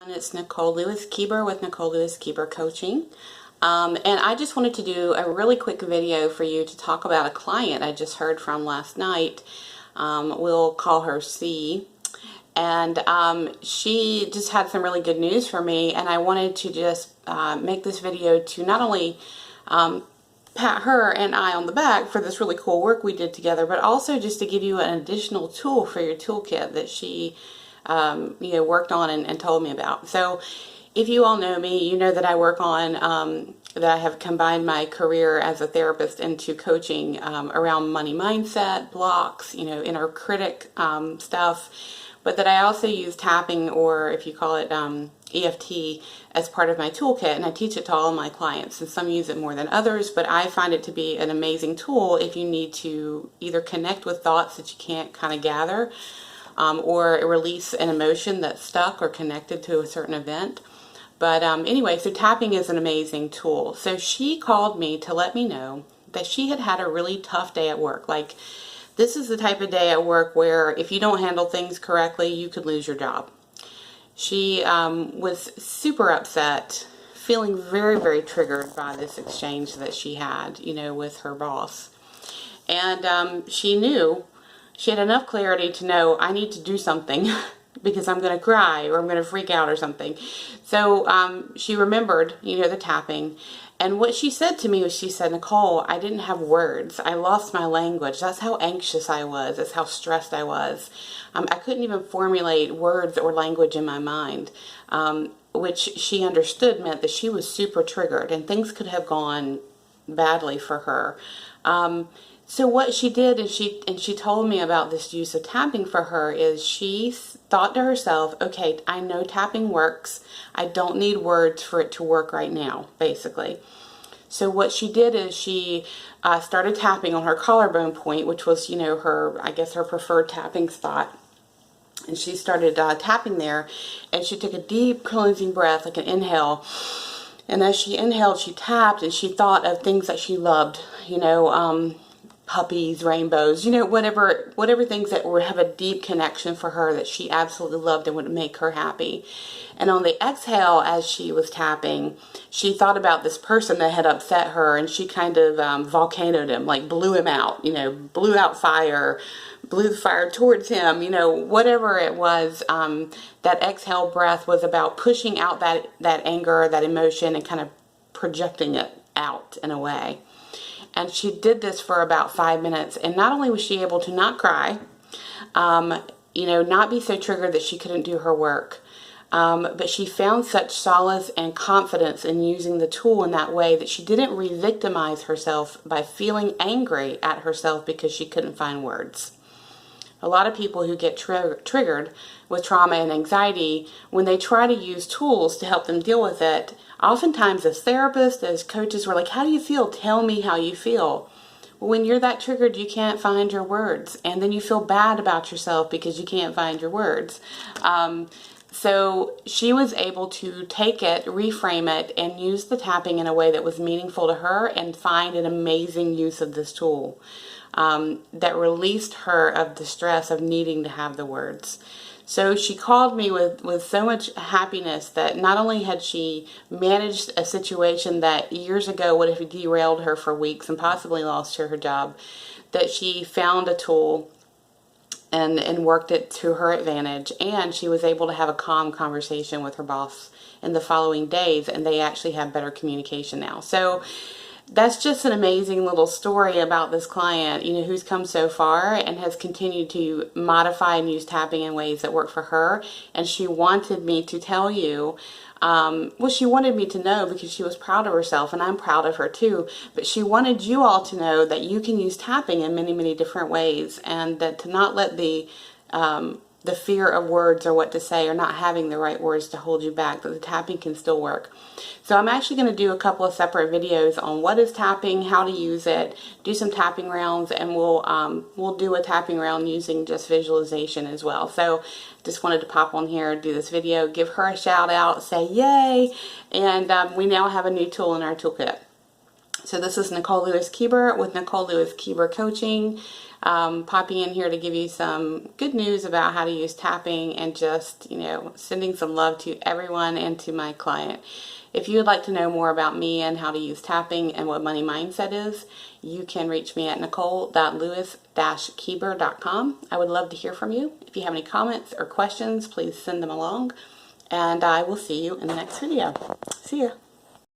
It's Nicole Lewis-Keeber with Nicole Lewis-Keeber Coaching. And I just wanted to do a really quick video for you to talk about a client I just heard from last night. We'll call her C. And she just had some really good news for me, and I wanted to just make this video to not only pat her and I on the back for this really cool work we did together, but also just to give you an additional tool for your toolkit that she worked on and told me about. So if you all know me, you know that I work on, that I have combined my career as a therapist into coaching around money mindset, blocks, inner critic stuff, but that I also use tapping, or if you call it EFT, as part of my toolkit, and I teach it to all of my clients, and some use it more than others, but I find it to be an amazing tool if you need to either connect with thoughts that you can't kind of gather, or release an emotion that's stuck or connected to a certain event. But anyway, so tapping is an amazing tool. So she called me to let me know that she had had a really tough day at work. Like, this is the type of day at work where if you don't handle things correctly, you could lose your job. She was super upset, feeling very, very triggered by this exchange that she had, with her boss. And she knew, she had enough clarity to know, I need to do something because I'm going to cry or I'm going to freak out or something. So she remembered, the tapping. And what she said to me was, she said, Nicole, I didn't have words. I lost my language. That's how anxious I was. That's how stressed I was. I couldn't even formulate words or language in my mind, which she understood meant that she was super triggered and things could have gone badly for her. So what she did, and she told me about this use of tapping for her, is she thought to herself, okay, I know tapping works. I don't need words for it to work right now, basically. So what she did is she started tapping on her collarbone point, which was, her preferred tapping spot. And she started tapping there, and she took a deep cleansing breath, like an inhale. And as she inhaled, she tapped, and she thought of things that she loved, puppies, rainbows, whatever things that have a deep connection for her that she absolutely loved and would make her happy. And on the exhale, as she was tapping, she thought about this person that had upset her, and she kind of volcanoed him, like blew him out, blew out fire, blew the fire towards him, whatever it was. That exhale breath was about pushing out that anger, that emotion, and kind of projecting it out in a way. And she did this for about 5 minutes, and not only was she able to not cry, not be so triggered that she couldn't do her work, but she found such solace and confidence in using the tool in that way that she didn't re-victimize herself by feeling angry at herself because she couldn't find words. A lot of people who get triggered with trauma and anxiety, when they try to use tools to help them deal with it, oftentimes as therapists, as coaches, we're like, how do you feel? Tell me how you feel. Well, when you're that triggered, you can't find your words. And then you feel bad about yourself because you can't find your words. So she was able to take it, reframe it, and use the tapping in a way that was meaningful to her, and find an amazing use of this tool that released her of the stress of needing to have the words. So she called me with so much happiness that not only had she managed a situation that years ago would have derailed her for weeks and possibly lost her job, that she found a tool and worked it to her advantage, and she was able to have a calm conversation with her boss in the following days, and they actually have better communication now. So that's just an amazing little story about this client, who's come so far and has continued to modify and use tapping in ways that work for her. And she wanted me to tell you, she wanted me to know because she was proud of herself, and I'm proud of her too, but she wanted you all to know that you can use tapping in many, many different ways, and that to not let the fear of words or what to say or not having the right words to hold you back, that the tapping can still work. So I'm actually going to do a couple of separate videos on what is tapping, how to use it, do some tapping rounds, and we'll do a tapping round using just visualization as well. So just wanted to pop on here, do this video, give her a shout out, say yay, and we now have a new tool in our toolkit. So this is Nicole Lewis-Keeber with Nicole Lewis-Keeber Coaching. popping in here to give you some good news about how to use tapping and just, sending some love to everyone and to my client. If you would like to know more about me and how to use tapping and what money mindset is, you can reach me at nicole.lewis-keeber.com. I would love to hear from you. If you have any comments or questions, please send them along. And I will see you in the next video. See ya.